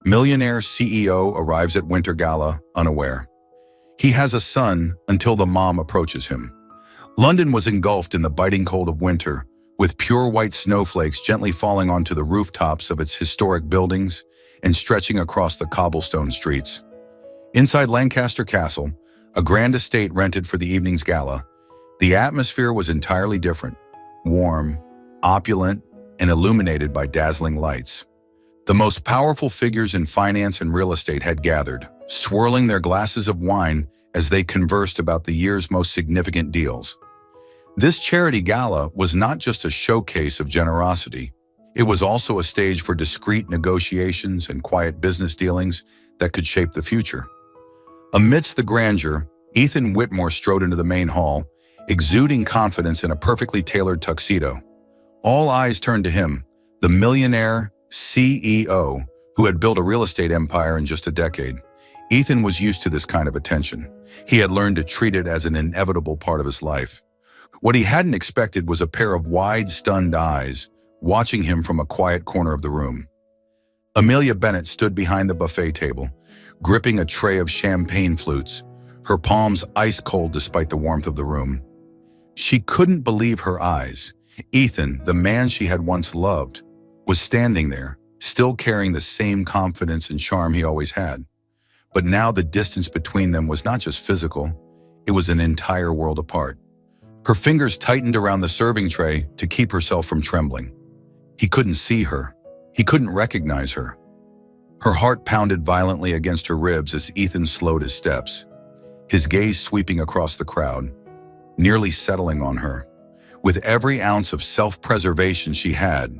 Millionaire CEO arrives at Winter Gala unaware. He has a son until the mom approaches him. London was engulfed in the biting cold of winter, with pure white snowflakes gently falling onto the rooftops of its historic buildings and stretching across the cobblestone streets. Inside Lancaster Castle, a grand estate rented for the evening's gala, the atmosphere was entirely different, warm, opulent, and illuminated by dazzling lights. The most powerful figures in finance and real estate had gathered, swirling their glasses of wine as they conversed about the year's most significant deals. This charity gala was not just a showcase of generosity. It was also a stage for discreet negotiations and quiet business dealings that could shape the future. Amidst the grandeur, Ethan Whitmore strode into the main hall, exuding confidence in a perfectly tailored tuxedo. All eyes turned to him, the millionaire CEO who had built a real estate empire in just a decade. Ethan was used to this kind of attention. He had learned to treat it as an inevitable part of his life. What he hadn't expected was a pair of wide, stunned eyes watching him from a quiet corner of the room. Amelia Bennett stood behind the buffet table, gripping a tray of champagne flutes, her palms ice-cold despite the warmth of the room. She couldn't believe her eyes. Ethan, the man she had once loved, was standing there, still carrying the same confidence and charm he always had. But now the distance between them was not just physical, it was an entire world apart. Her fingers tightened around the serving tray to keep herself from trembling. He couldn't see her. He couldn't recognize her. Her heart pounded violently against her ribs as Ethan slowed his steps, his gaze sweeping across the crowd, nearly settling on her. With every ounce of self-preservation she had,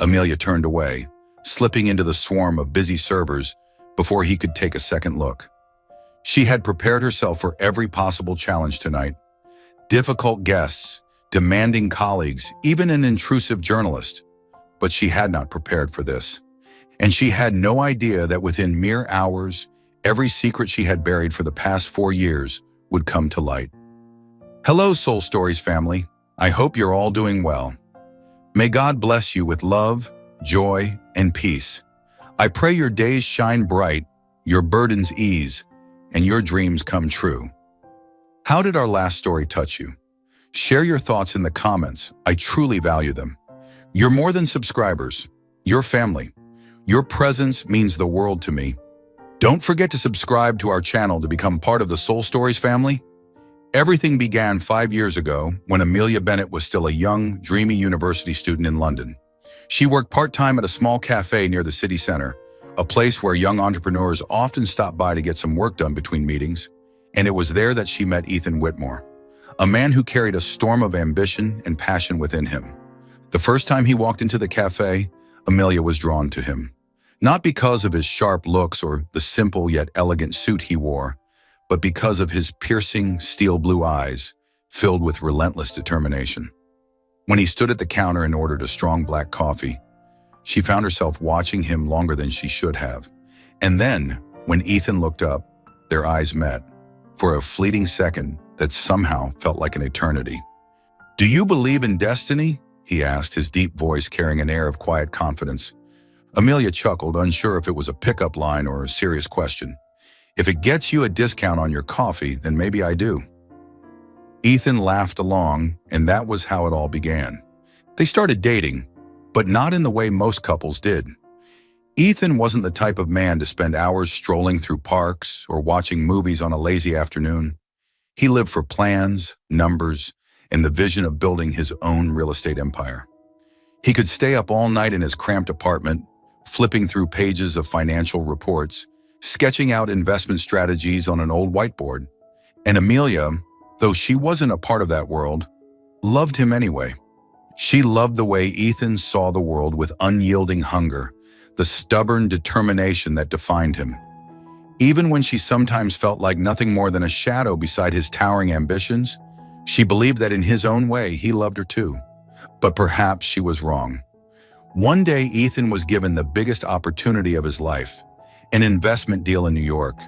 Amelia turned away, slipping into the swarm of busy servers before he could take a second look. She had prepared herself for every possible challenge tonight. Difficult guests, demanding colleagues, even an intrusive journalist. But she had not prepared for this. And she had no idea that within mere hours, every secret she had buried for the past 4 years would come to light. Hello, Soul Stories family. I hope you're all doing well. May God bless you with love, joy, and peace. I pray your days shine bright, your burdens ease, and your dreams come true. How did our last story touch you? Share your thoughts in the comments. I truly value them. You're more than subscribers. You're family. Your presence means the world to me. Don't forget to subscribe to our channel to become part of the Soul Stories family. Everything began 5 years ago when Amelia Bennett was still a young, dreamy university student in London. She worked part-time at a small cafe near the city center, a place where young entrepreneurs often stop by to get some work done between meetings. And it was there that she met Ethan Whitmore, a man who carried a storm of ambition and passion within him. The first time he walked into the cafe, Amelia was drawn to him. Not because of his sharp looks or the simple yet elegant suit he wore, but because of his piercing, steel blue eyes, filled with relentless determination. When he stood at the counter and ordered a strong black coffee, she found herself watching him longer than she should have. And then, when Ethan looked up, their eyes met, for a fleeting second that somehow felt like an eternity. "Do you believe in destiny?" he asked, his deep voice carrying an air of quiet confidence. Amelia chuckled, unsure if it was a pickup line or a serious question. "If it gets you a discount on your coffee, then maybe I do." Ethan laughed along, and that was how it all began. They started dating, but not in the way most couples did. Ethan wasn't the type of man to spend hours strolling through parks or watching movies on a lazy afternoon. He lived for plans, numbers, and the vision of building his own real estate empire. He could stay up all night in his cramped apartment, flipping through pages of financial reports, sketching out investment strategies on an old whiteboard. And Amelia, though she wasn't a part of that world, loved him anyway. She loved the way Ethan saw the world with unyielding hunger, the stubborn determination that defined him. Even when she sometimes felt like nothing more than a shadow beside his towering ambitions, she believed that in his own way he loved her too. But perhaps she was wrong. One day Ethan was given the biggest opportunity of his life, an investment deal in New York,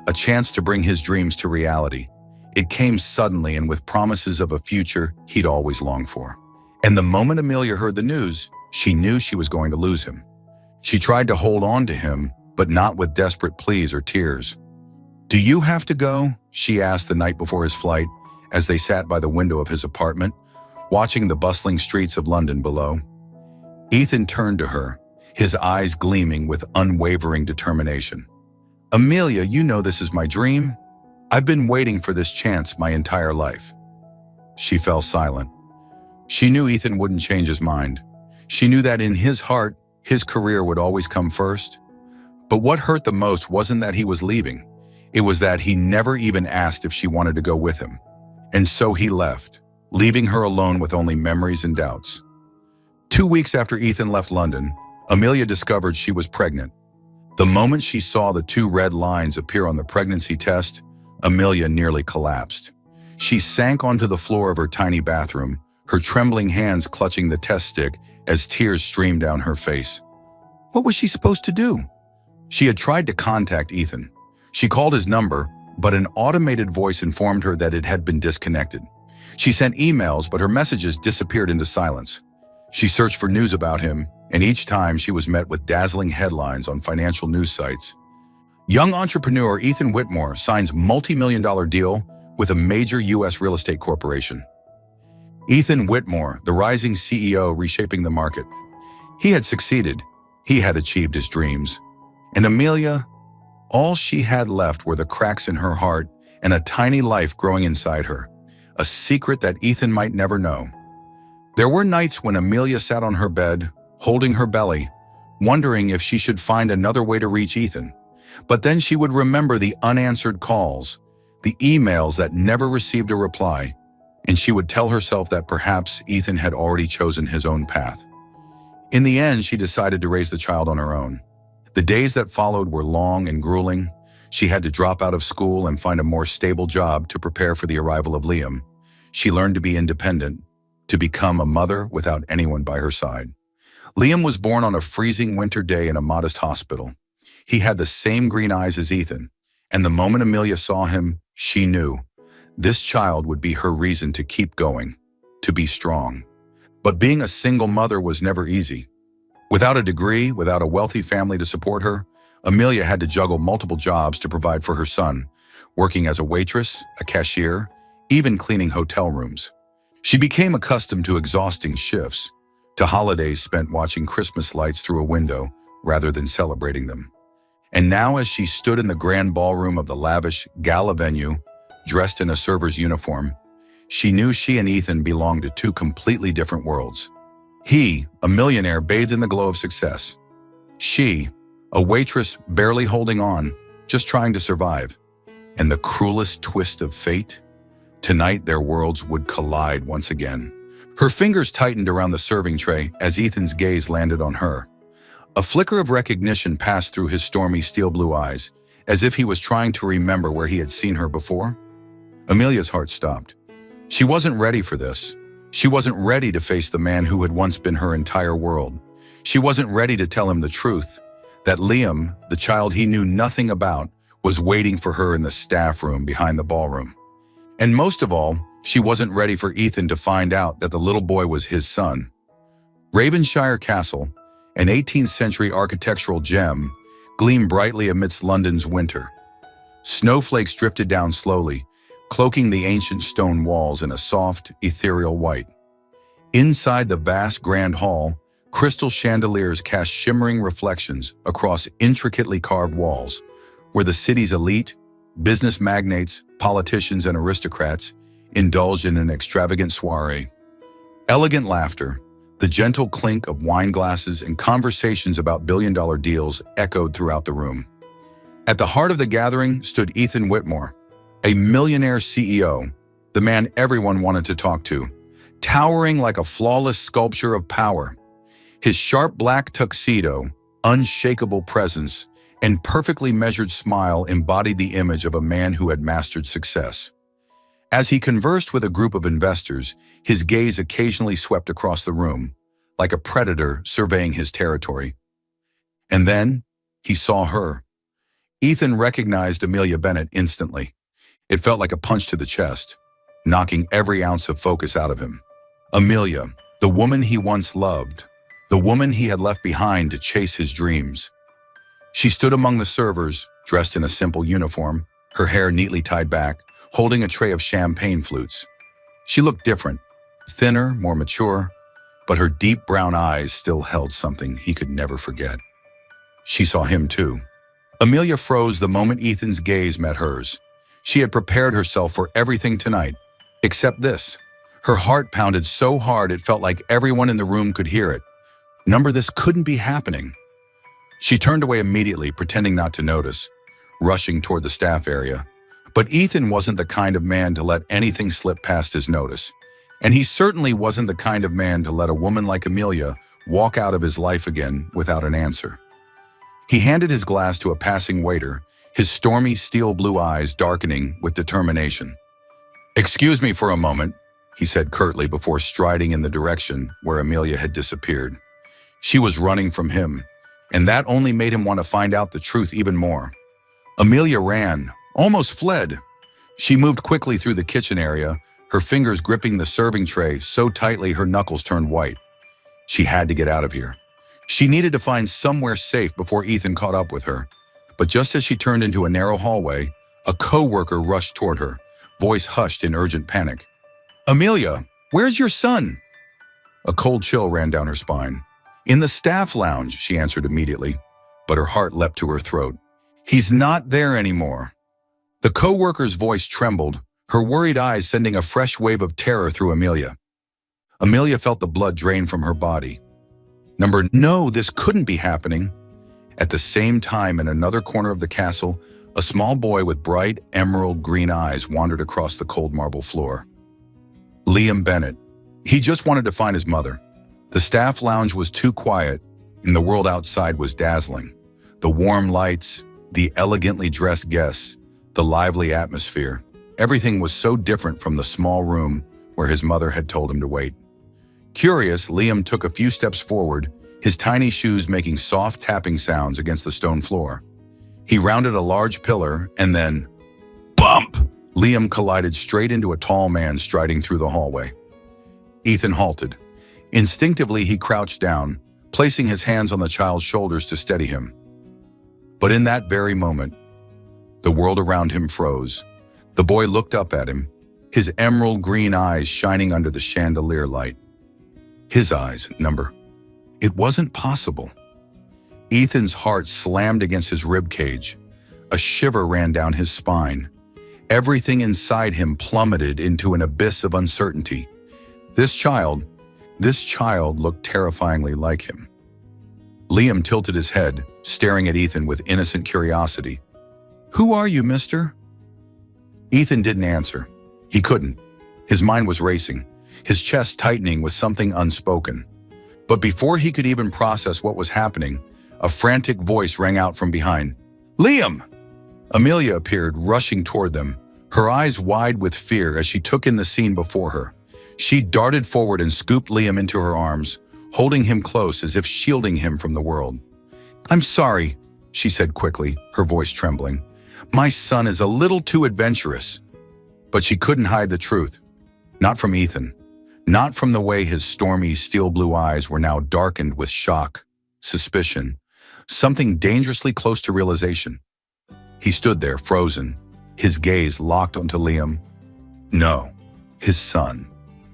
a chance to bring his dreams to reality. It came suddenly and with promises of a future he'd always longed for. And the moment Amelia heard the news, she knew she was going to lose him. She tried to hold on to him, but not with desperate pleas or tears. "Do you have to go?" she asked the night before his flight as they sat by the window of his apartment, watching the bustling streets of London below. Ethan turned to her, his eyes gleaming with unwavering determination. "Amelia, you know this is my dream. I've been waiting for this chance my entire life." She fell silent. She knew Ethan wouldn't change his mind. She knew that in his heart, his career would always come first. But what hurt the most wasn't that he was leaving. It was that he never even asked if she wanted to go with him. And so he left, leaving her alone with only memories and doubts. 2 weeks after Ethan left London, Amelia discovered she was pregnant. The moment she saw the 2 red lines appear on the pregnancy test, Amelia nearly collapsed. She sank onto the floor of her tiny bathroom, her trembling hands clutching the test stick as tears streamed down her face. What was she supposed to do? She had tried to contact Ethan. She called his number, but an automated voice informed her that it had been disconnected. She sent emails, but her messages disappeared into silence. She searched for news about him, and each time she was met with dazzling headlines on financial news sites. Young entrepreneur Ethan Whitmore signs multi-million-dollar deal with a major U.S. real estate corporation. Ethan Whitmore, the rising CEO reshaping the market. He had succeeded. He had achieved his dreams. And Amelia, all she had left were the cracks in her heart and a tiny life growing inside her, a secret that Ethan might never know. There were nights when Amelia sat on her bed, holding her belly, wondering if she should find another way to reach Ethan. But then she would remember the unanswered calls, the emails that never received a reply, and she would tell herself that perhaps Ethan had already chosen his own path. In the end, she decided to raise the child on her own. The days that followed were long and grueling. She had to drop out of school and find a more stable job to prepare for the arrival of Liam. She learned to be independent, to become a mother without anyone by her side. Liam was born on a freezing winter day in a modest hospital. He had the same green eyes as Ethan, and the moment Amelia saw him, she knew this child would be her reason to keep going, to be strong. But being a single mother was never easy. Without a degree, without a wealthy family to support her, Amelia had to juggle multiple jobs to provide for her son, working as a waitress, a cashier, even cleaning hotel rooms. She became accustomed to exhausting shifts, to holidays spent watching Christmas lights through a window rather than celebrating them. And now as she stood in the grand ballroom of the lavish gala venue, dressed in a server's uniform, she knew she and Ethan belonged to 2 completely different worlds. He, a millionaire bathed in the glow of success. She, a waitress barely holding on, just trying to survive. And the cruelest twist of fate? Tonight their worlds would collide once again. Her fingers tightened around the serving tray as Ethan's gaze landed on her. A flicker of recognition passed through his stormy steel blue eyes, as if he was trying to remember where he had seen her before. Amelia's heart stopped. She wasn't ready for this. She wasn't ready to face the man who had once been her entire world. She wasn't ready to tell him the truth, that Liam, the child he knew nothing about, was waiting for her in the staff room behind the ballroom. And most of all, she wasn't ready for Ethan to find out that the little boy was his son. Ravenshire Castle, an 18th century architectural gem, gleamed brightly amidst London's winter. Snowflakes drifted down slowly, cloaking the ancient stone walls in a soft, ethereal white. Inside the vast grand hall, crystal chandeliers cast shimmering reflections across intricately carved walls, where the city's elite, business magnates, politicians, and aristocrats indulged in an extravagant soiree. Elegant laughter, the gentle clink of wine glasses, and conversations about billion-dollar deals echoed throughout the room. At the heart of the gathering stood Ethan Whitmore, a millionaire CEO, the man everyone wanted to talk to, towering like a flawless sculpture of power. His sharp black tuxedo, unshakable presence, and perfectly measured smile embodied the image of a man who had mastered success. As he conversed with a group of investors, his gaze occasionally swept across the room, like a predator surveying his territory. And then he saw her. Ethan recognized Amelia Bennett instantly. It felt like a punch to the chest, knocking every ounce of focus out of him. Amelia, the woman he once loved, the woman he had left behind to chase his dreams. She stood among the servers, dressed in a simple uniform, her hair neatly tied back, holding a tray of champagne flutes. She looked different, thinner, more mature, but her deep brown eyes still held something he could never forget. She saw him too. Amelia froze the moment Ethan's gaze met hers. She had prepared herself for everything tonight, except this. Her heart pounded so hard it felt like everyone in the room could hear it. This couldn't be happening. She turned away immediately, pretending not to notice, rushing toward the staff area. But Ethan wasn't the kind of man to let anything slip past his notice. And he certainly wasn't the kind of man to let a woman like Amelia walk out of his life again without an answer. He handed his glass to a passing waiter, his stormy steel blue eyes darkening with determination. "Excuse me for a moment," he said curtly before striding in the direction where Amelia had disappeared. She was running from him, and that only made him want to find out the truth even more. Amelia ran, almost fled. She moved quickly through the kitchen area, her fingers gripping the serving tray so tightly her knuckles turned white. She had to get out of here. She needed to find somewhere safe before Ethan caught up with her. But just as she turned into a narrow hallway, a co-worker rushed toward her, voice hushed in urgent panic. "Amelia, where's your son?" A cold chill ran down her spine. "In the staff lounge," she answered immediately, but her heart leapt to her throat. "He's not there anymore." The co-worker's voice trembled, her worried eyes sending a fresh wave of terror through Amelia. Amelia felt the blood drain from her body. No, this couldn't be happening. At the same time, in another corner of the castle, a small boy with bright emerald green eyes wandered across the cold marble floor. Liam Bennett. He just wanted to find his mother. The staff lounge was too quiet, and the world outside was dazzling. The warm lights, the elegantly dressed guests, the lively atmosphere. Everything was so different from the small room where his mother had told him to wait. Curious, Liam took a few steps forward, his tiny shoes making soft tapping sounds against the stone floor. He rounded a large pillar and then, bump! Liam collided straight into a tall man striding through the hallway. Ethan halted. Instinctively, he crouched down, placing his hands on the child's shoulders to steady him. But in that very moment, the world around him froze. The boy looked up at him, his emerald green eyes shining under the chandelier light. His eyes, It wasn't possible. Ethan's heart slammed against his rib cage. A shiver ran down his spine. Everything inside him plummeted into an abyss of uncertainty. This child looked terrifyingly like him. Liam tilted his head, staring at Ethan with innocent curiosity. "Who are you, mister?" Ethan didn't answer. He couldn't. His mind was racing, his chest tightening with something unspoken. But before he could even process what was happening, a frantic voice rang out from behind. "Liam!" Amelia appeared, rushing toward them, her eyes wide with fear as she took in the scene before her. She darted forward and scooped Liam into her arms, holding him close as if shielding him from the world. "I'm sorry," she said quickly, her voice trembling. "My son is a little too adventurous." But she couldn't hide the truth. Not from Ethan. Not from the way his stormy steel blue eyes were now darkened with shock, suspicion, something dangerously close to realization. He stood there, frozen, his gaze locked onto Liam. No, his son,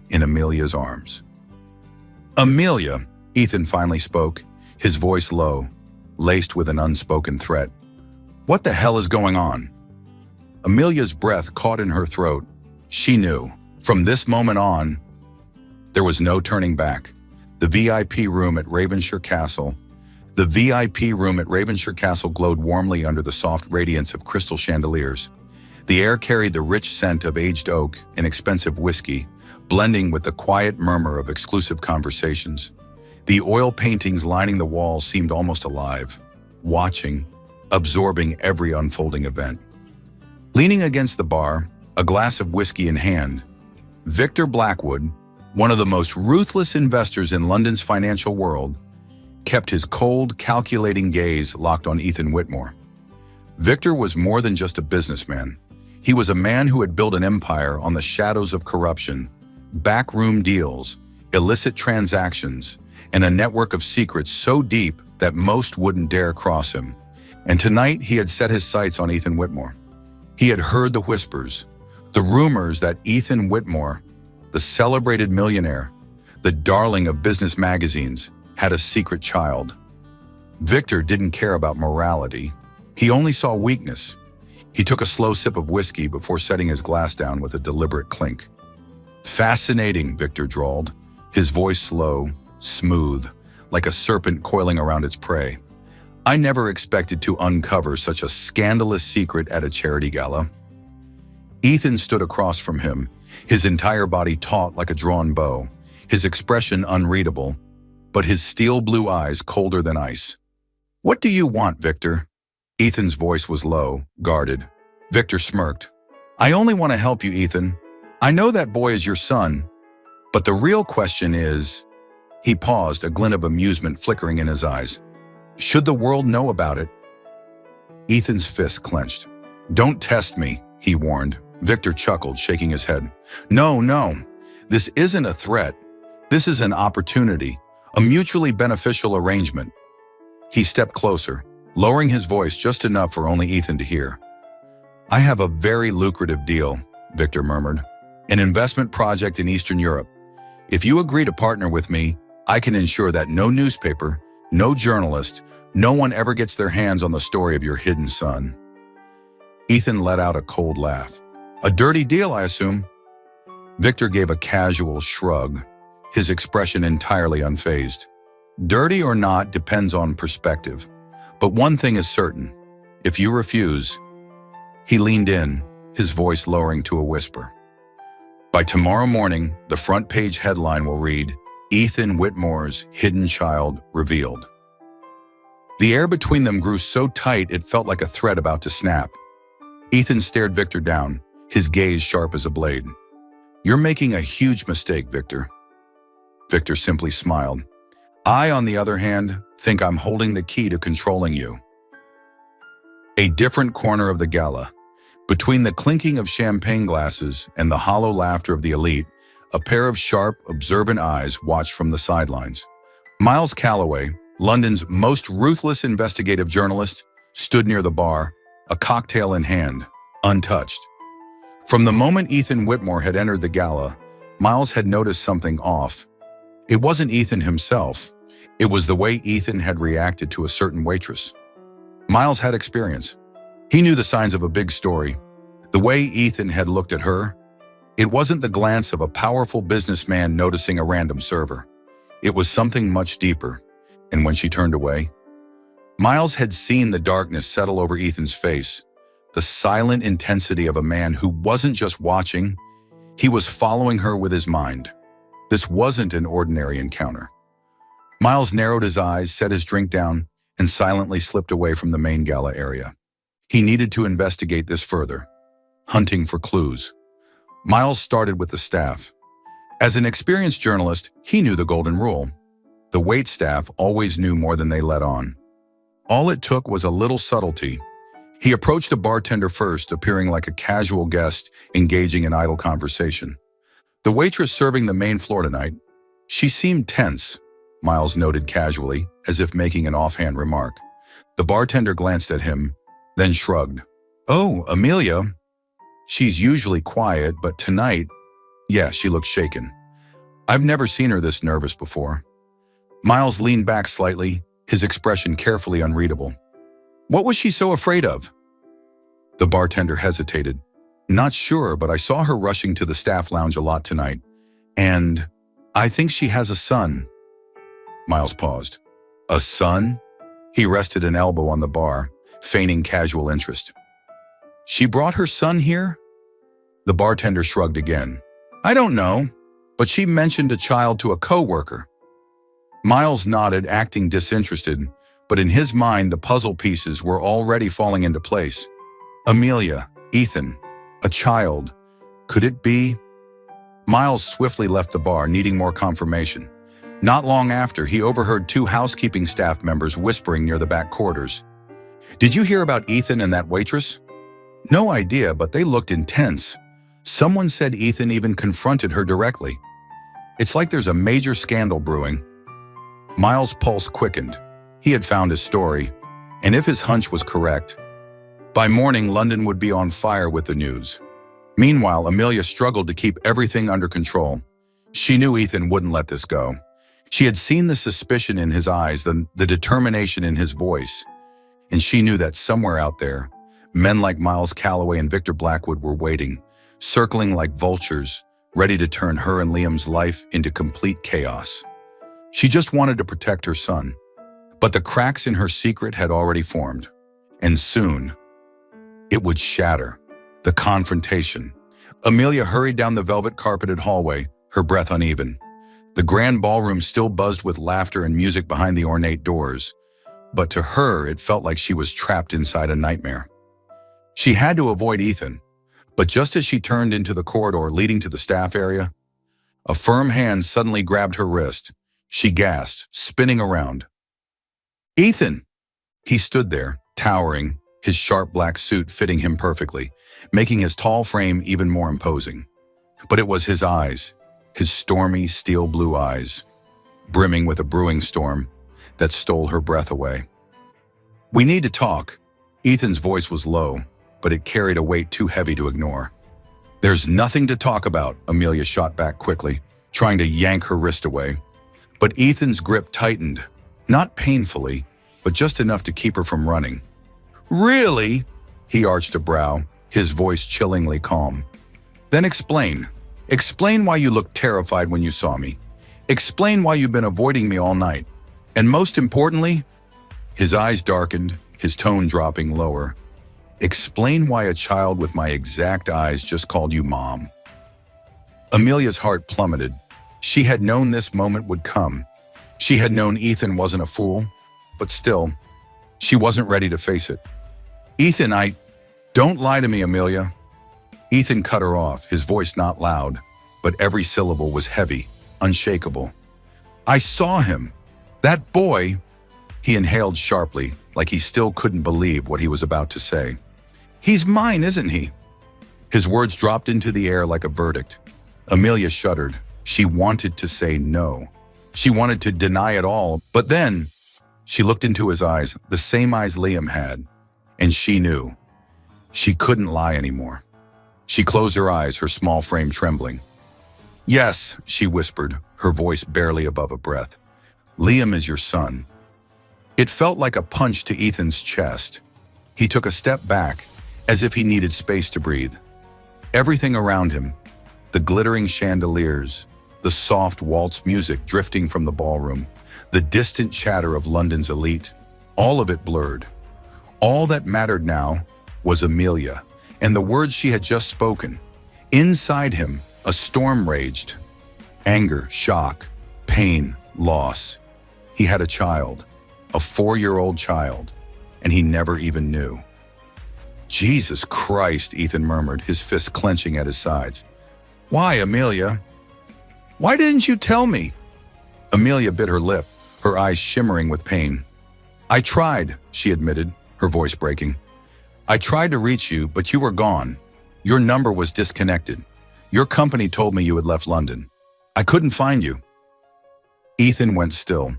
in Amelia's arms. "Amelia," Ethan finally spoke, his voice low, laced with an unspoken threat. "What the hell is going on?" Amelia's breath caught in her throat. She knew, from this moment on, there was no turning back. The VIP room at Ravenshire Castle glowed warmly under the soft radiance of crystal chandeliers. The air carried the rich scent of aged oak and expensive whiskey, blending with the quiet murmur of exclusive conversations. The oil paintings lining the walls seemed almost alive, watching, absorbing every unfolding event. Leaning against the bar, a glass of whiskey in hand, Victor Blackwood, one of the most ruthless investors in London's financial world, kept his cold, calculating gaze locked on Ethan Whitmore. Victor was more than just a businessman. He was a man who had built an empire on the shadows of corruption, backroom deals, illicit transactions, and a network of secrets so deep that most wouldn't dare cross him. And tonight he had set his sights on Ethan Whitmore. He had heard the whispers, the rumors that Ethan Whitmore, the celebrated millionaire, the darling of business magazines, had a secret child. Victor didn't care about morality. He only saw weakness. He took a slow sip of whiskey before setting his glass down with a deliberate clink. "Fascinating," Victor drawled, his voice slow, smooth, like a serpent coiling around its prey. "I never expected to uncover such a scandalous secret at a charity gala." Ethan stood across from him, his entire body taut like a drawn bow, his expression unreadable, but his steel blue eyes colder than ice. "What do you want, Victor?" Ethan's voice was low, guarded. Victor smirked. "I only want to help you, Ethan. I know that boy is your son, but the real question is..." He paused, a glint of amusement flickering in his eyes. "Should the world know about it?" Ethan's fist clenched. "Don't test me," he warned. Victor chuckled, shaking his head. No. This isn't a threat. This is an opportunity, a mutually beneficial arrangement." He stepped closer, lowering his voice just enough for only Ethan to hear. "I have a very lucrative deal," Victor murmured. "An investment project in Eastern Europe. If you agree to partner with me, I can ensure that no newspaper, no journalist, no one ever gets their hands on the story of your hidden son." Ethan let out a cold laugh. "A dirty deal, I assume?" Victor gave a casual shrug, his expression entirely unfazed. "Dirty or not depends on perspective. But one thing is certain. If you refuse..." He leaned in, his voice lowering to a whisper. "By tomorrow morning, the front page headline will read, 'Ethan Whitmore's hidden child revealed.'" The air between them grew so tight it felt like a thread about to snap. Ethan stared Victor down, his gaze sharp as a blade. "You're making a huge mistake, Victor." Victor simply smiled. "I, on the other hand, think I'm holding the key to controlling you." A different corner of the gala. Between the clinking of champagne glasses and the hollow laughter of the elite, a pair of sharp, observant eyes watched from the sidelines. Miles Calloway, London's most ruthless investigative journalist, stood near the bar, a cocktail in hand, untouched. From the moment Ethan Whitmore had entered the gala, Miles had noticed something off. It wasn't Ethan himself. It was the way Ethan had reacted to a certain waitress. Miles had experience. He knew the signs of a big story. The way Ethan had looked at her, it wasn't the glance of a powerful businessman noticing a random server. It was something much deeper. And when she turned away, Miles had seen the darkness settle over Ethan's face, the silent intensity of a man who wasn't just watching, he was following her with his mind. This wasn't an ordinary encounter. Miles narrowed his eyes, set his drink down, and silently slipped away from the main gala area. He needed to investigate this further, hunting for clues. Miles started with the staff. As an experienced journalist, he knew the golden rule. The wait staff always knew more than they let on. All it took was a little subtlety. He approached a bartender first, appearing like a casual guest engaging in idle conversation. The waitress serving the main floor tonight, she seemed tense, Miles noted casually, as if making an offhand remark. The bartender glanced at him, then shrugged. "Oh, Amelia. She's usually quiet, but tonight, yeah, she looks shaken. I've never seen her this nervous before." Miles leaned back slightly, his expression carefully unreadable. "What was she so afraid of?" The bartender hesitated. "Not sure, but I saw her rushing to the staff lounge a lot tonight. And I think she has a son." Miles paused. "A son?" He rested an elbow on the bar, feigning casual interest. "She brought her son here?" The bartender shrugged again. "I don't know, but she mentioned a child to a coworker." Miles nodded, acting disinterested, but in his mind the puzzle pieces were already falling into place. Amelia, Ethan, a child. Could it be? Miles swiftly left the bar, needing more confirmation. Not long after, he overheard two housekeeping staff members whispering near the back quarters. "Did you hear about Ethan and that waitress?" "No idea, but they looked intense. Someone said Ethan even confronted her directly. It's like there's a major scandal brewing." Miles' pulse quickened. He had found his story, And if his hunch was correct, by morning London would be on fire with the news. Meanwhile, Amelia struggled to keep everything under control. She knew Ethan wouldn't let this go. She had seen the suspicion in his eyes, the determination in his voice, and she knew that somewhere out there, men like Miles Calloway and Victor Blackwood were waiting, circling like vultures, ready to turn her and Liam's life into complete chaos. She just wanted to protect her son, but the cracks in her secret had already formed, and soon it would shatter. The confrontation. Amelia hurried down the velvet-carpeted hallway, her breath uneven. The grand ballroom still buzzed with laughter and music behind the ornate doors, but to her it felt like she was trapped inside a nightmare. She had to avoid Ethan, but just as she turned into the corridor leading to the staff area, a firm hand suddenly grabbed her wrist. She gasped, spinning around. "Ethan!" He stood there, towering, his sharp black suit fitting him perfectly, making his tall frame even more imposing. But it was his eyes, his stormy, steel blue eyes, brimming with a brewing storm, that stole her breath away. "We need to talk." Ethan's voice was low, but it carried a weight too heavy to ignore. "There's nothing to talk about," Amelia shot back quickly, trying to yank her wrist away. But Ethan's grip tightened, not painfully, but just enough to keep her from running. "Really?" He arched a brow, his voice chillingly calm. "Then explain. Explain why you looked terrified when you saw me. Explain why you've been avoiding me all night. And most importantly," his eyes darkened, his tone dropping lower, "explain why a child with my exact eyes just called you Mom." Amelia's heart plummeted. She had known this moment would come. She had known Ethan wasn't a fool, but still, she wasn't ready to face it. "Ethan, don't lie to me, Amelia." Ethan cut her off, his voice not loud, but every syllable was heavy, unshakable. "I saw him. That boy." He inhaled sharply, like he still couldn't believe what he was about to say. "He's mine, isn't he?" His words dropped into the air like a verdict. Amelia shuddered. She wanted to say no. She wanted to deny it all, but then she looked into his eyes, the same eyes Liam had, and she knew. She couldn't lie anymore. She closed her eyes, her small frame trembling. "Yes," she whispered, her voice barely above a breath. "Liam is your son." It felt like a punch to Ethan's chest. He took a step back, as if he needed space to breathe. Everything around him, the glittering chandeliers, the soft waltz music drifting from the ballroom, the distant chatter of London's elite, all of it blurred. All that mattered now was Amelia and the words she had just spoken. Inside him, a storm raged. Anger, shock, pain, loss. He had a child, a 4-year-old child, and he never even knew. "Jesus Christ," Ethan murmured, his fists clenching at his sides. "Why, Amelia? Why didn't you tell me?" Amelia bit her lip, her eyes shimmering with pain. "I tried," she admitted, her voice breaking. "I tried to reach you, but you were gone. Your number was disconnected. Your company told me you had left London. I couldn't find you." Ethan went still.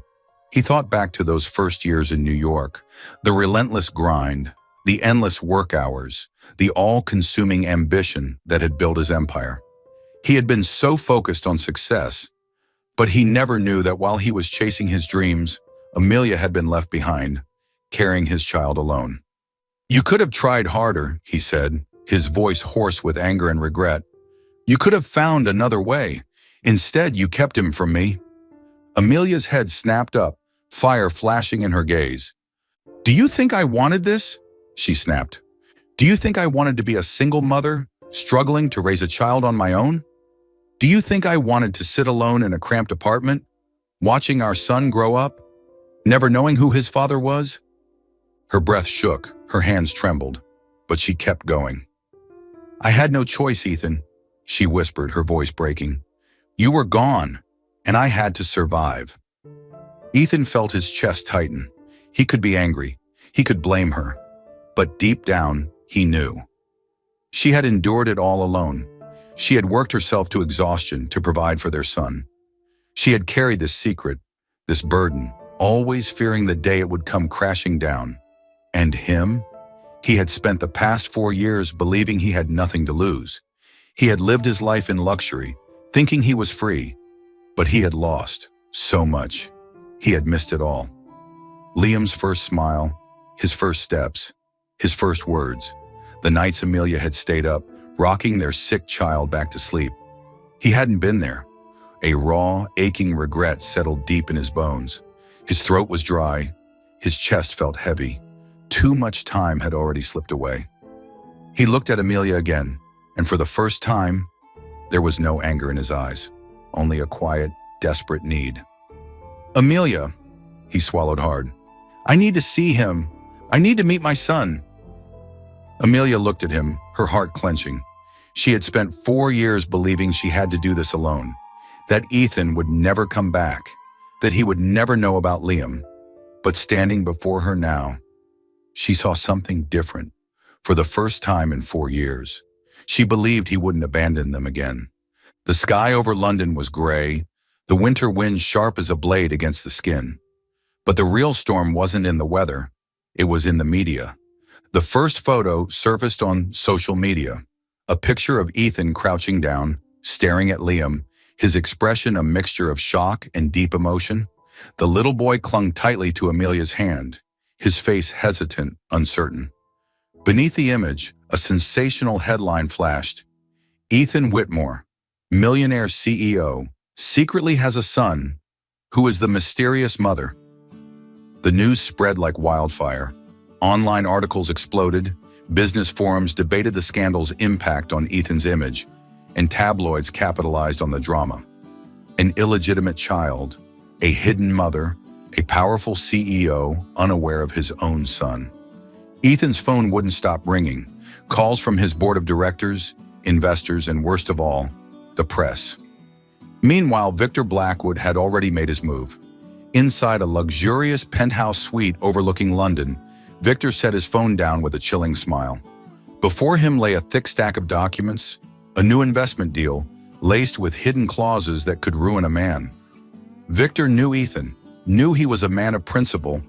He thought back to those first years in New York, the relentless grind, the endless work hours, the all-consuming ambition that had built his empire. He had been so focused on success, but he never knew that while he was chasing his dreams, Amelia had been left behind, carrying his child alone. "You could have tried harder," he said, his voice hoarse with anger and regret. "You could have found another way. Instead, you kept him from me." Amelia's head snapped up, fire flashing in her gaze. "Do you think I wanted this?" she snapped. "Do you think I wanted to be a single mother, struggling to raise a child on my own? Do you think I wanted to sit alone in a cramped apartment, watching our son grow up, never knowing who his father was?" Her breath shook, her hands trembled, but she kept going. "I had no choice, Ethan," she whispered, her voice breaking. "You were gone, and I had to survive." Ethan felt his chest tighten. He could be angry. He could blame her. But deep down, he knew. She had endured it all alone. She had worked herself to exhaustion to provide for their son. She had carried this secret, this burden, always fearing the day it would come crashing down. And him? He had spent the past 4 years believing he had nothing to lose. He had lived his life in luxury, thinking he was free. But he had lost so much. He had missed it all. Liam's first smile, his first steps, his first words, the nights Amelia had stayed up, rocking their sick child back to sleep. He hadn't been there. A raw, aching regret settled deep in his bones. His throat was dry. His chest felt heavy. Too much time had already slipped away. He looked at Amelia again, and for the first time, there was no anger in his eyes, only a quiet, desperate need. "Amelia," he swallowed hard. "I need to see him. I need to meet my son." Amelia looked at him, her heart clenching. She had spent 4 years believing she had to do this alone, that Ethan would never come back, that he would never know about Liam. But standing before her now, she saw something different. For the first time in 4 years, she believed he wouldn't abandon them again. The sky over London was gray, the winter wind sharp as a blade against the skin. But the real storm wasn't in the weather, it was in the media. The first photo surfaced on social media, a picture of Ethan crouching down, staring at Liam, his expression a mixture of shock and deep emotion. The little boy clung tightly to Amelia's hand, his face hesitant, uncertain. Beneath the image, a sensational headline flashed. "Ethan Whitmore, Millionaire CEO, secretly has a son who is the mysterious mother." The news spread like wildfire. Online articles exploded, business forums debated the scandal's impact on Ethan's image, and tabloids capitalized on the drama. An illegitimate child, a hidden mother, a powerful CEO unaware of his own son. Ethan's phone wouldn't stop ringing. Calls from his board of directors, investors, and worst of all, the press. Meanwhile, Victor Blackwood had already made his move. Inside a luxurious penthouse suite overlooking London, Victor set his phone down with a chilling smile. Before him lay a thick stack of documents, a new investment deal, laced with hidden clauses that could ruin a man. Victor knew Ethan, knew he was a man of principle,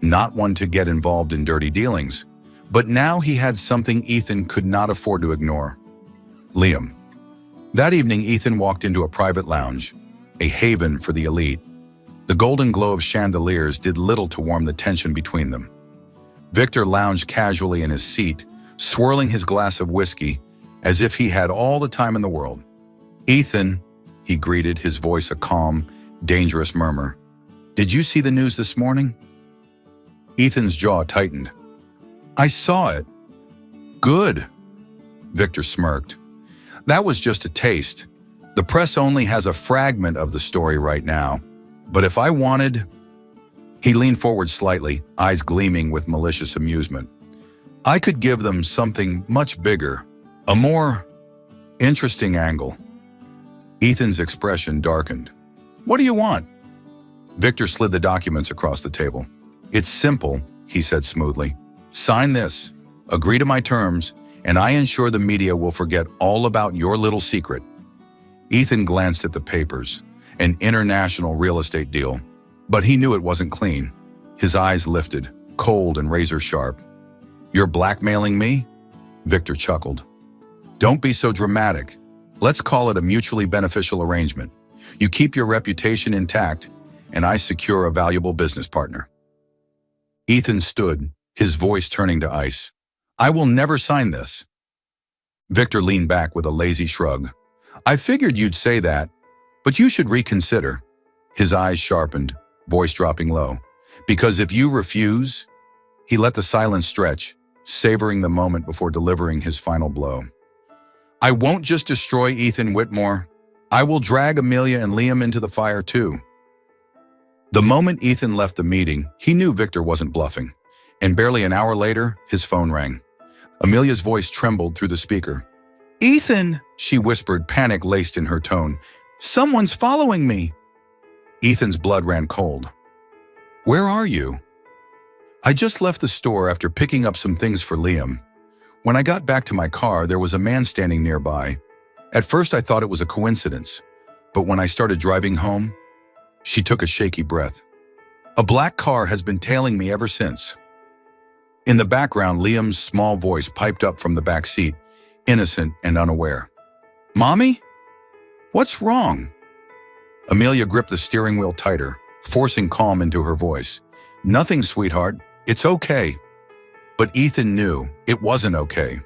not one to get involved in dirty dealings. But now he had something Ethan could not afford to ignore. Liam. That evening, Ethan walked into a private lounge, a haven for the elite. The golden glow of chandeliers did little to warm the tension between them. Victor lounged casually in his seat, swirling his glass of whiskey, as if he had all the time in the world. "Ethan," he greeted, his voice a calm, dangerous murmur. "Did you see the news this morning?" Ethan's jaw tightened. "I saw it." "Good," Victor smirked. "That was just a taste. The press only has a fragment of the story right now. But if I wanted..." He leaned forward slightly, eyes gleaming with malicious amusement. "I could give them something much bigger, a more interesting angle." Ethan's expression darkened. "What do you want?" Victor slid the documents across the table. "It's simple," he said smoothly. "Sign this, agree to my terms, and I ensure the media will forget all about your little secret." Ethan glanced at the papers, an international real estate deal. But he knew it wasn't clean. His eyes lifted, cold and razor-sharp. "You're blackmailing me?" Victor chuckled. "Don't be so dramatic. Let's call it a mutually beneficial arrangement. You keep your reputation intact, and I secure a valuable business partner." Ethan stood, his voice turning to ice. "I will never sign this." Victor leaned back with a lazy shrug. "I figured you'd say that, but you should reconsider." His eyes sharpened, voice dropping low. "Because if you refuse..." He let the silence stretch, savoring the moment before delivering his final blow. "I won't just destroy Ethan Whitmore. I will drag Amelia and Liam into the fire too." The moment Ethan left the meeting, he knew Victor wasn't bluffing. And barely an hour later, his phone rang. Amelia's voice trembled through the speaker. "Ethan," she whispered, panic laced in her tone. "Someone's following me." Ethan's blood ran cold. "Where are you?" "I just left the store after picking up some things for Liam. When I got back to my car, there was a man standing nearby. At first I thought it was a coincidence, but when I started driving home..." She took a shaky breath. "A black car has been tailing me ever since." In the background, Liam's small voice piped up from the back seat, innocent and unaware. "Mommy? What's wrong?" Amelia gripped the steering wheel tighter, forcing calm into her voice. "Nothing, sweetheart. It's okay." But Ethan knew it wasn't okay.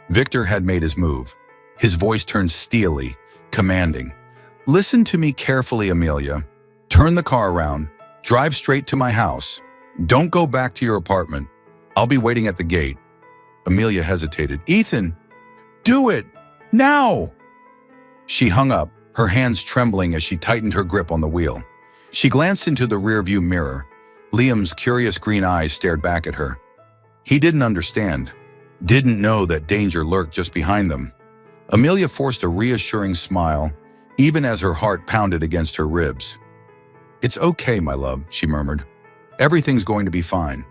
Victor had made his move. His voice turned steely, commanding. "Listen to me carefully, Amelia. Turn the car around. Drive straight to my house. Don't go back to your apartment. I'll be waiting at the gate." Amelia hesitated. "Ethan, do it! Now!" She hung up, her hands trembling as she tightened her grip on the wheel. She glanced into the rearview mirror. Liam's curious green eyes stared back at her. He didn't understand, didn't know that danger lurked just behind them. Amelia forced a reassuring smile, even as her heart pounded against her ribs. "It's okay, my love," she murmured. "Everything's going to be fine."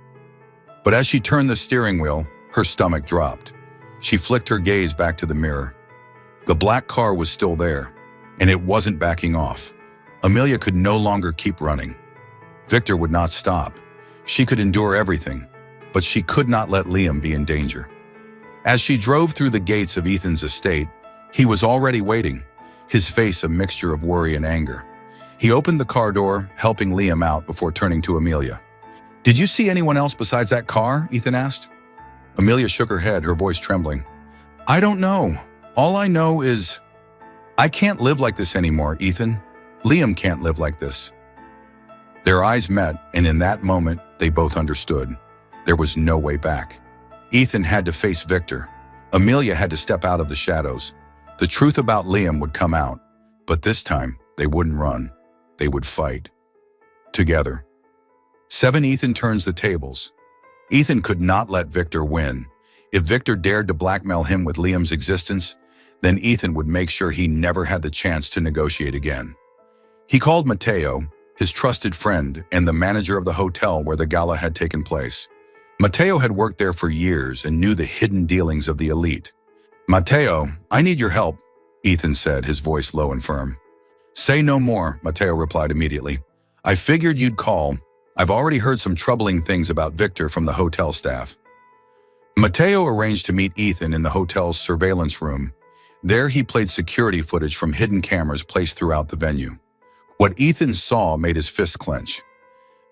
But as she turned the steering wheel, her stomach dropped. She flicked her gaze back to the mirror. The black car was still there, and it wasn't backing off. Amelia could no longer keep running. Victor would not stop. She could endure everything, but she could not let Liam be in danger. As she drove through the gates of Ethan's estate, he was already waiting, his face a mixture of worry and anger. He opened the car door, helping Liam out before turning to Amelia. "Did you see anyone else besides that car?" Ethan asked. Amelia shook her head, her voice trembling. "I don't know. All I know is I can't live like this anymore, Ethan. Liam can't live like this." Their eyes met, and in that moment, they both understood. There was no way back. Ethan had to face Victor. Amelia had to step out of the shadows. The truth about Liam would come out, but this time, they wouldn't run. They would fight. Together. 7. Ethan turns the tables. Ethan could not let Victor win. If Victor dared to blackmail him with Liam's existence, then Ethan would make sure he never had the chance to negotiate again. He called Matteo, his trusted friend and the manager of the hotel where the gala had taken place. Matteo had worked there for years and knew the hidden dealings of the elite. "Matteo, I need your help," Ethan said, his voice low and firm. "Say no more," Matteo replied immediately. "I figured you'd call. I've already heard some troubling things about Victor from the hotel staff." Matteo arranged to meet Ethan in the hotel's surveillance room. There he played security footage from hidden cameras placed throughout the venue. What Ethan saw made his fists clench.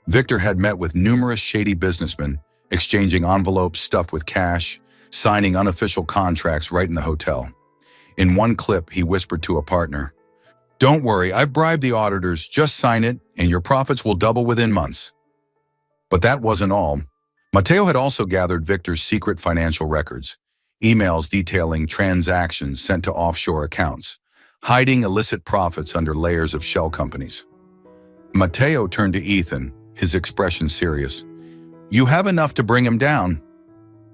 Victor had met with numerous shady businessmen, exchanging envelopes stuffed with cash, signing unofficial contracts right in the hotel. In one clip, he whispered to a partner, "Don't worry, I've bribed the auditors, just sign it, and your profits will double within months." But that wasn't all. Matteo had also gathered Victor's secret financial records, emails detailing transactions sent to offshore accounts, hiding illicit profits under layers of shell companies. Matteo turned to Ethan, his expression serious. "You have enough to bring him down?"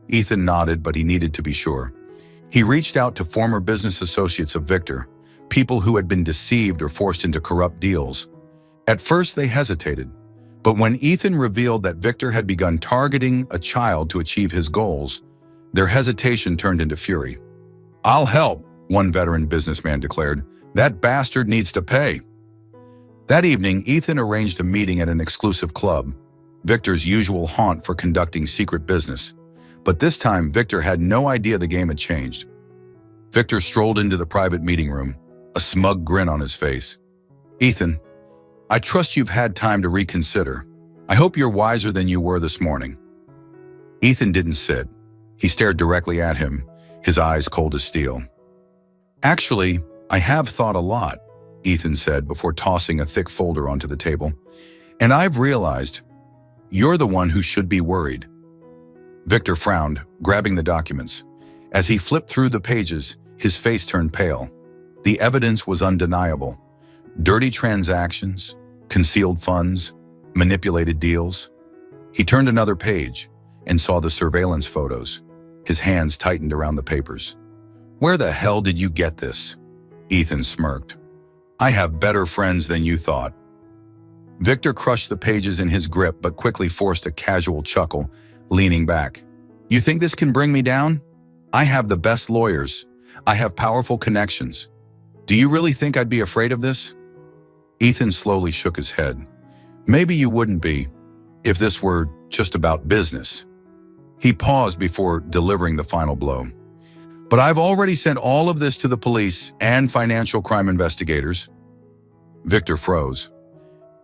Ethan nodded, but he needed to be sure. He reached out to former business associates of Victor, people who had been deceived or forced into corrupt deals. At first, they hesitated, but when Ethan revealed that Victor had begun targeting a child to achieve his goals, their hesitation turned into fury. "I'll help," one veteran businessman declared. "That bastard needs to pay." That evening, Ethan arranged a meeting at an exclusive club, Victor's usual haunt for conducting secret business. But this time, Victor had no idea the game had changed. Victor strolled into the private meeting room, a smug grin on his face. "Ethan, I trust you've had time to reconsider. I hope you're wiser than you were this morning." Ethan didn't sit. He stared directly at him, his eyes cold as steel. "Actually, I have thought a lot," Ethan said before tossing a thick folder onto the table. "And I've realized you're the one who should be worried." Victor frowned, grabbing the documents. As he flipped through the pages, his face turned pale. The evidence was undeniable. Dirty transactions, concealed funds, manipulated deals. He turned another page and saw the surveillance photos. His hands tightened around the papers. "Where the hell did you get this?" Ethan smirked. "I have better friends than you thought." Victor crushed the pages in his grip but quickly forced a casual chuckle, leaning back. "You think this can bring me down? I have the best lawyers. I have powerful connections. Do you really think I'd be afraid of this?" Ethan slowly shook his head. "Maybe you wouldn't be, if this were just about business." He paused before delivering the final blow. But I've already sent all of this to the police and financial crime investigators. Victor froze.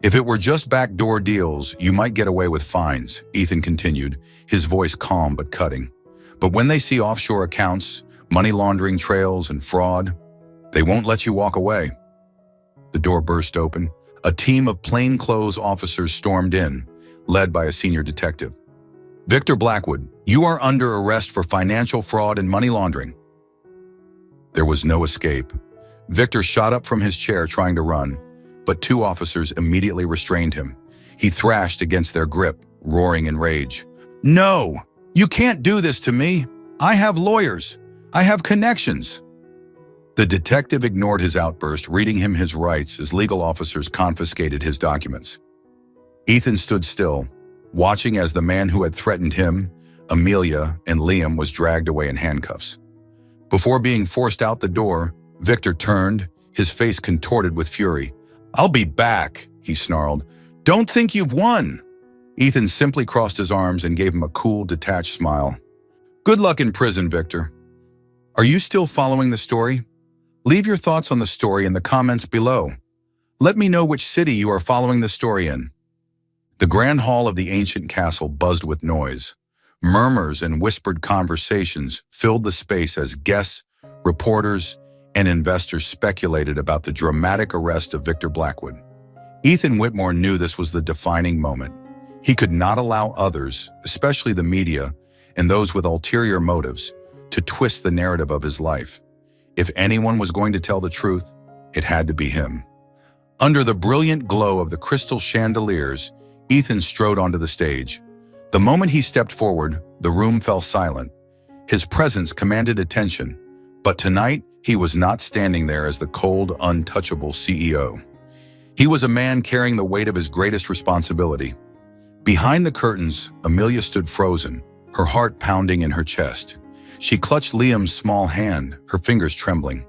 If it were just backdoor deals, you might get away with fines, Ethan continued, his voice calm but cutting. But when they see offshore accounts, money laundering trails, and fraud, they won't let you walk away. The door burst open. A team of plainclothes officers stormed in, led by a senior detective. Victor Blackwood, you are under arrest for financial fraud and money laundering. There was no escape. Victor shot up from his chair trying to run, but two officers immediately restrained him. He thrashed against their grip, roaring in rage. No! You can't do this to me! I have lawyers! I have connections! The detective ignored his outburst, reading him his rights as legal officers confiscated his documents. Ethan stood still, watching as the man who had threatened him, Amelia, and Liam was dragged away in handcuffs. Before being forced out the door, Victor turned, his face contorted with fury. "I'll be back," he snarled. "Don't think you've won." Ethan simply crossed his arms and gave him a cool, detached smile. "Good luck in prison, Victor." Are you still following the story? Leave your thoughts on the story in the comments below. Let me know which city you are following the story in. The grand hall of the ancient castle buzzed with noise. Murmurs and whispered conversations filled the space as guests, reporters, and investors speculated about the dramatic arrest of Victor Blackwood. Ethan Whitmore knew this was the defining moment. He could not allow others, especially the media and those with ulterior motives, to twist the narrative of his life. If anyone was going to tell the truth, it had to be him. Under the brilliant glow of the crystal chandeliers, Ethan strode onto the stage. The moment he stepped forward, the room fell silent. His presence commanded attention, but tonight he was not standing there as the cold, untouchable CEO. He was a man carrying the weight of his greatest responsibility. Behind the curtains, Amelia stood frozen, her heart pounding in her chest. She clutched Liam's small hand, her fingers trembling.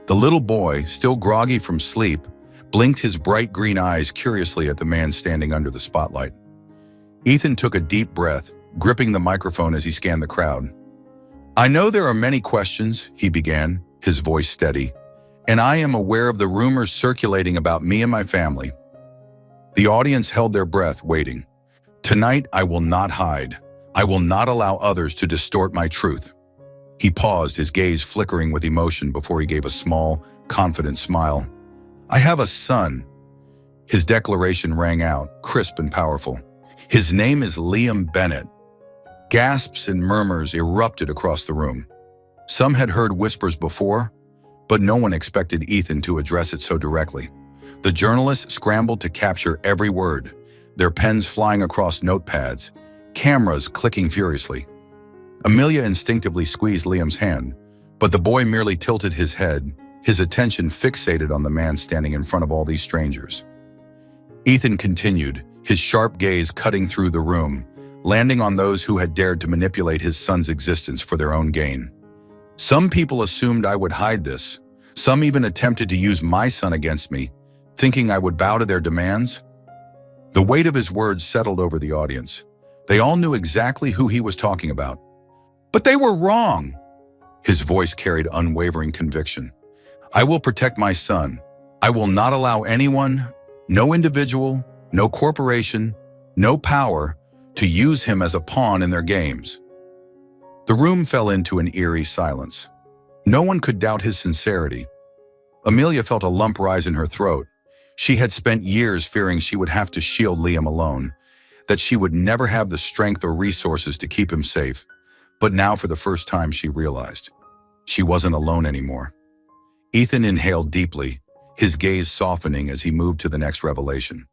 The little boy, still groggy from sleep, blinked his bright green eyes curiously at the man standing under the spotlight. Ethan took a deep breath, gripping the microphone as he scanned the crowd. "I know there are many questions," he began, his voice steady, "and I am aware of the rumors circulating about me and my family." The audience held their breath, waiting. "Tonight, I will not hide. I will not allow others to distort my truth." He paused, his gaze flickering with emotion before he gave a small, confident smile. "I have a son." His declaration rang out, crisp and powerful. "His name is Liam Bennett." Gasps and murmurs erupted across the room. Some had heard whispers before, but no one expected Ethan to address it so directly. The journalists scrambled to capture every word, their pens flying across notepads, cameras clicking furiously. Amelia instinctively squeezed Liam's hand, but the boy merely tilted his head, his attention fixated on the man standing in front of all these strangers. Ethan continued, his sharp gaze cutting through the room, landing on those who had dared to manipulate his son's existence for their own gain. "Some people assumed I would hide this. Some even attempted to use my son against me, thinking I would bow to their demands." The weight of his words settled over the audience. They all knew exactly who he was talking about. But they were wrong. His voice carried unwavering conviction. "I will protect my son. I will not allow anyone, no individual, no corporation, no power, to use him as a pawn in their games." The room fell into an eerie silence. No one could doubt his sincerity. Amelia felt a lump rise in her throat. She had spent years fearing she would have to shield Liam alone, that she would never have the strength or resources to keep him safe. But now, for the first time, she realized she wasn't alone anymore. Ethan inhaled deeply, his gaze softening as he moved to the next revelation.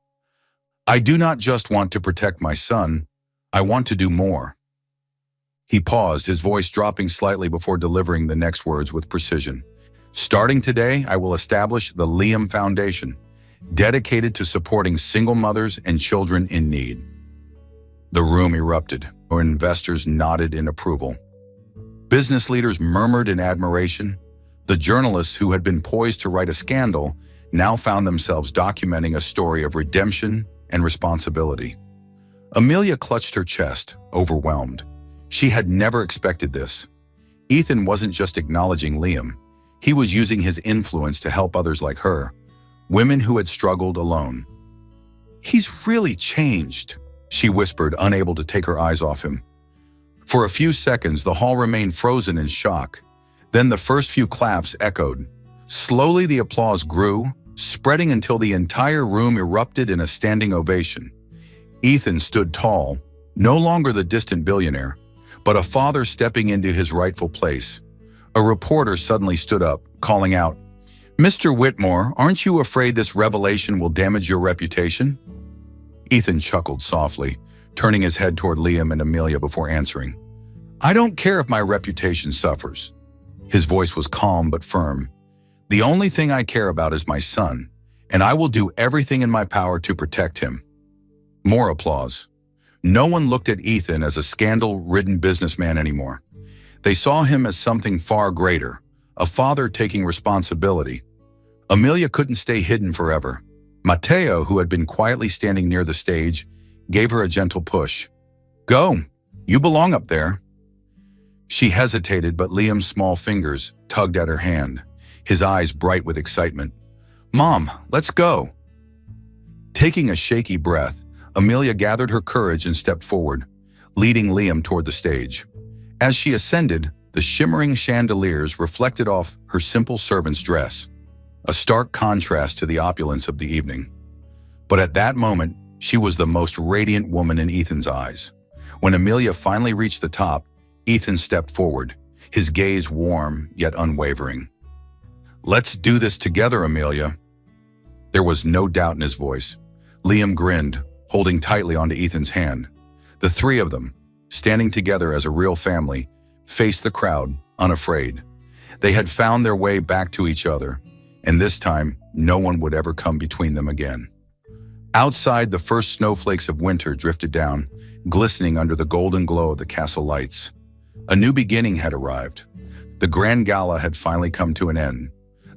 "I do not just want to protect my son, I want to do more." He paused, his voice dropping slightly before delivering the next words with precision. "Starting today, I will establish the Liam Foundation, dedicated to supporting single mothers and children in need." The room erupted. Investors nodded in approval. Business leaders murmured in admiration. The journalists who had been poised to write a scandal now found themselves documenting a story of redemption and responsibility. Amelia clutched her chest, overwhelmed. She had never expected this. Ethan wasn't just acknowledging Liam. He was using his influence to help others like her, women who had struggled alone. "He's really changed," she whispered, unable to take her eyes off him. For a few seconds, the hall remained frozen in shock. Then the first few claps echoed. Slowly, the applause grew, spreading until the entire room erupted in a standing ovation. Ethan stood tall, no longer the distant billionaire, but a father stepping into his rightful place. A reporter suddenly stood up, calling out, "Mr. Whitmore, aren't you afraid this revelation will damage your reputation?" Ethan chuckled softly, turning his head toward Liam and Amelia before answering. "I don't care if my reputation suffers." His voice was calm but firm. "The only thing I care about is my son, and I will do everything in my power to protect him." More applause. No one looked at Ethan as a scandal-ridden businessman anymore. They saw him as something far greater, a father taking responsibility. Amelia couldn't stay hidden forever. Mateo, who had been quietly standing near the stage, gave her a gentle push. "Go, you belong up there." She hesitated, but Liam's small fingers tugged at her hand, his eyes bright with excitement. "Mom, let's go." Taking a shaky breath, Amelia gathered her courage and stepped forward, leading Liam toward the stage. As she ascended, the shimmering chandeliers reflected off her simple servant's dress, a stark contrast to the opulence of the evening. But at that moment, she was the most radiant woman in Ethan's eyes. When Amelia finally reached the top, Ethan stepped forward, his gaze warm yet unwavering. "Let's do this together, Amelia." There was no doubt in his voice. Liam grinned, holding tightly onto Ethan's hand. The three of them, standing together as a real family, faced the crowd, unafraid. They had found their way back to each other, and this time, no one would ever come between them again. Outside, the first snowflakes of winter drifted down, glistening under the golden glow of the castle lights. A new beginning had arrived. The Grand Gala had finally come to an end.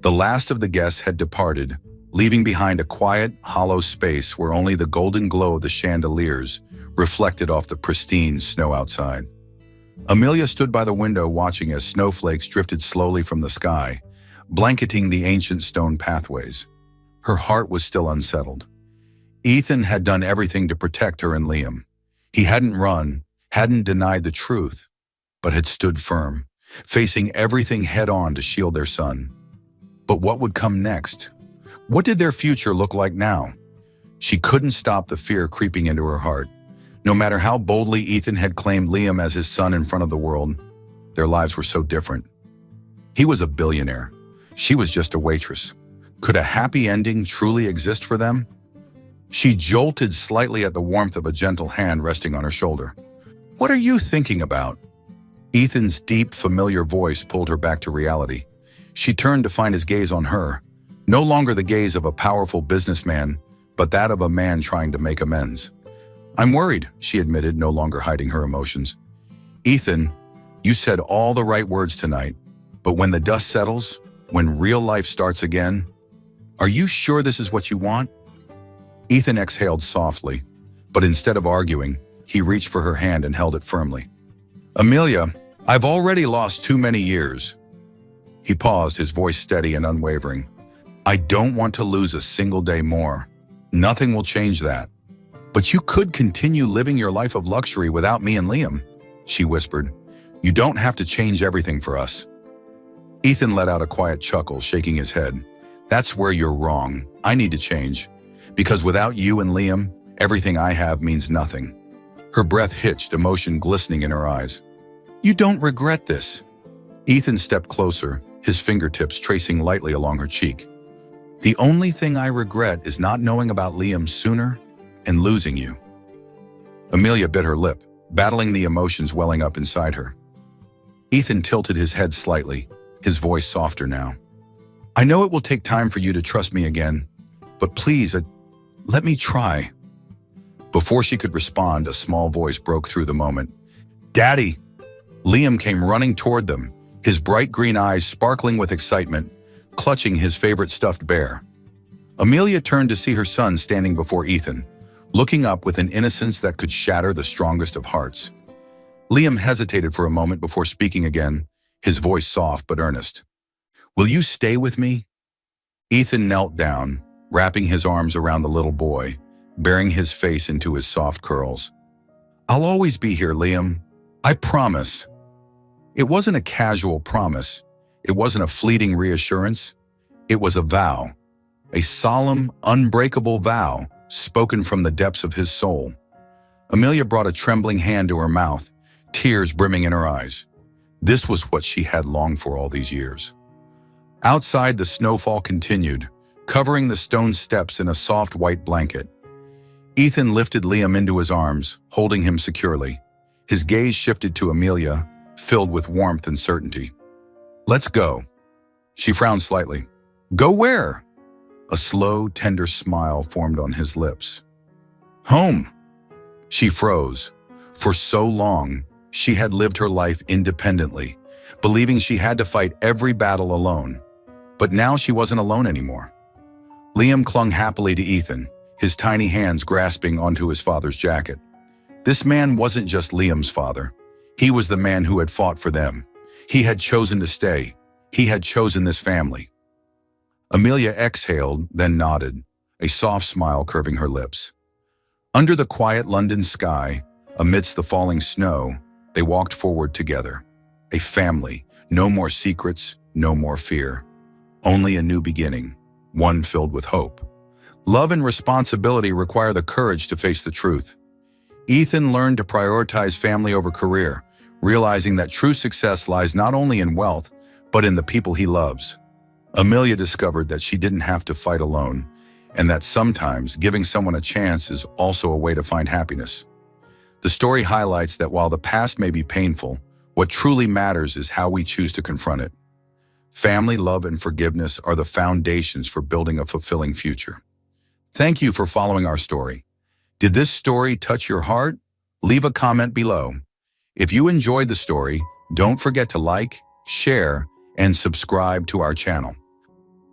The last of the guests had departed, leaving behind a quiet, hollow space where only the golden glow of the chandeliers reflected off the pristine snow outside. Amelia stood by the window watching as snowflakes drifted slowly from the sky, blanketing the ancient stone pathways. Her heart was still unsettled. Ethan had done everything to protect her and Liam. He hadn't run, hadn't denied the truth, but had stood firm, facing everything head-on to shield their son. But what would come next? What did their future look like now? She couldn't stop the fear creeping into her heart. No matter how boldly Ethan had claimed Liam as his son in front of the world, their lives were so different. He was a billionaire. She was just a waitress. Could a happy ending truly exist for them? She jolted slightly at the warmth of a gentle hand resting on her shoulder. "What are you thinking about?" Ethan's deep, familiar voice pulled her back to reality. She turned to find his gaze on her, no longer the gaze of a powerful businessman, but that of a man trying to make amends. "I'm worried," she admitted, no longer hiding her emotions. "Ethan, you said all the right words tonight, but when the dust settles, when real life starts again, are you sure this is what you want?" Ethan exhaled softly, but instead of arguing, he reached for her hand and held it firmly. "Amelia, I've already lost too many years." He paused, his voice steady and unwavering. "I don't want to lose a single day more. Nothing will change that. But you could continue living your life of luxury without me and Liam," she whispered. "You don't have to change everything for us." Ethan let out a quiet chuckle, shaking his head. "That's where you're wrong. I need to change. Because without you and Liam, everything I have means nothing." Her breath hitched, emotion glistening in her eyes. "You don't regret this?" Ethan stepped closer, his fingertips tracing lightly along her cheek. "The only thing I regret is not knowing about Liam sooner and losing you." Amelia bit her lip, battling the emotions welling up inside her. Ethan tilted his head slightly, his voice softer now. "I know it will take time for you to trust me again, but please, let me try." Before she could respond, a small voice broke through the moment. "Daddy!" Liam came running toward them, his bright green eyes sparkling with excitement, clutching his favorite stuffed bear. Amelia turned to see her son standing before Ethan, looking up with an innocence that could shatter the strongest of hearts. Liam hesitated for a moment before speaking again, his voice soft but earnest. "Will you stay with me?" Ethan knelt down, wrapping his arms around the little boy, burying his face into his soft curls. "I'll always be here, Liam. I promise." It wasn't a casual promise. It wasn't a fleeting reassurance. It was a vow, a solemn, unbreakable vow spoken from the depths of his soul. Amelia brought a trembling hand to her mouth, tears brimming in her eyes. This was what she had longed for all these years. Outside, the snowfall continued, covering the stone steps in a soft white blanket. Ethan lifted Liam into his arms, holding him securely. His gaze shifted to Amelia, filled with warmth and certainty. "Let's go." She frowned slightly. "Go where?" A slow, tender smile formed on his lips. "Home." She froze. For so long, she had lived her life independently, believing she had to fight every battle alone. But now she wasn't alone anymore. Liam clung happily to Ethan, his tiny hands grasping onto his father's jacket. This man wasn't just Liam's father. He was the man who had fought for them. He had chosen to stay. He had chosen this family. Amelia exhaled, then nodded, a soft smile curving her lips. Under the quiet London sky, amidst the falling snow, they walked forward together. A family, no more secrets, no more fear. Only a new beginning, one filled with hope. Love and responsibility require the courage to face the truth. Ethan learned to prioritize family over career, realizing that true success lies not only in wealth, but in the people he loves. Amelia discovered that she didn't have to fight alone, and that sometimes giving someone a chance is also a way to find happiness. The story highlights that while the past may be painful, what truly matters is how we choose to confront it. Family, love, and forgiveness are the foundations for building a fulfilling future. Thank you for following our story. Did this story touch your heart? Leave a comment below. If you enjoyed the story, don't forget to like, share, and subscribe to our channel.